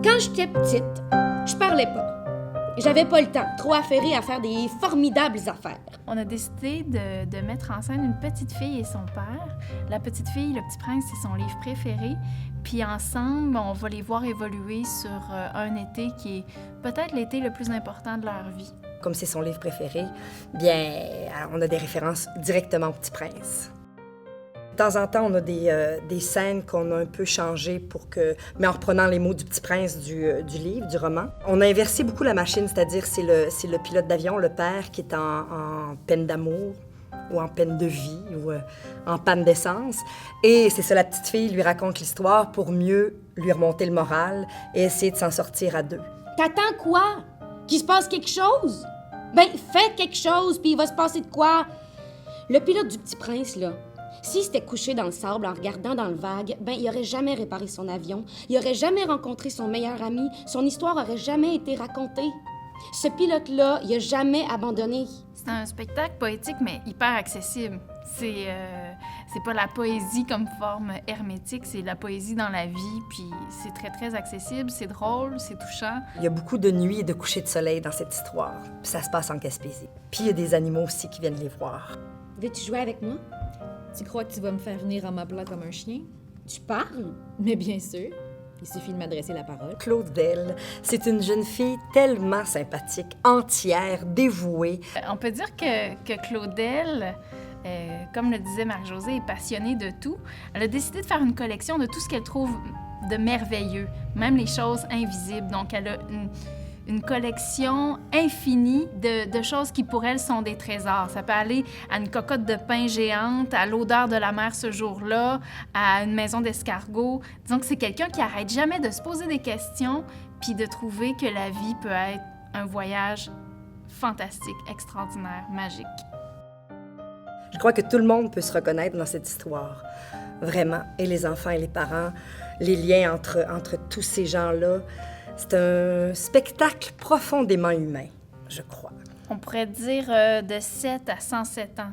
Quand j'étais petite, je parlais pas. J'avais pas le temps, trop affairée à faire des formidables affaires. On a décidé de mettre en scène une petite fille et son père. La petite fille, Le Petit Prince, c'est son livre préféré. Puis ensemble, on va les voir évoluer sur un été qui est peut-être l'été le plus important de leur vie. Comme c'est son livre préféré, bien, on a des références directement au Petit Prince. De temps en temps, on a des scènes qu'on a un peu changées mais en reprenant les mots du Petit Prince du livre, du roman. On a inversé beaucoup la machine, c'est-à-dire c'est le pilote d'avion, le père, qui est en peine d'amour ou en peine de vie ou en panne d'essence. Et c'est ça, la petite fille lui raconte l'histoire pour mieux lui remonter le moral et essayer de s'en sortir à deux. T'attends quoi? Qu'il se passe quelque chose? Ben, fais quelque chose, puis il va se passer de quoi? Le pilote du Petit Prince, là, s'il s'était couché dans le sable en regardant dans le vague, ben, il aurait jamais réparé son avion, il aurait jamais rencontré son meilleur ami, son histoire aurait jamais été racontée. Ce pilote-là, il a jamais abandonné. C'est un spectacle poétique, mais hyper accessible. C'est pas la poésie comme forme hermétique, c'est la poésie dans la vie, puis c'est très, très accessible, c'est drôle, c'est touchant. Il y a beaucoup de nuits et de couchers de soleil dans cette histoire, puis ça se passe en Gaspésie. Puis il y a des animaux aussi qui viennent les voir. Veux-tu jouer avec moi? Tu crois que tu vas me faire venir en m'appelant comme un chien? Tu parles? Mais bien sûr. Il suffit de m'adresser la parole. Claudel, c'est une jeune fille tellement sympathique, entière, dévouée. On peut dire que Claudel, comme le disait Marie-Josée, est passionnée de tout. Elle a décidé de faire une collection de tout ce qu'elle trouve de merveilleux, même les choses invisibles. Donc, elle a une collection infinie de choses qui, pour elle, sont des trésors. Ça peut aller à une cocotte de pain géante, à l'odeur de la mer ce jour-là, à une maison d'escargot. Disons que c'est quelqu'un qui arrête jamais de se poser des questions puis de trouver que la vie peut être un voyage fantastique, extraordinaire, magique. Je crois que tout le monde peut se reconnaître dans cette histoire, vraiment. Et les enfants et les parents, les liens entre tous ces gens-là. C'est un spectacle profondément humain, je crois. On pourrait dire de 7 à 107 ans.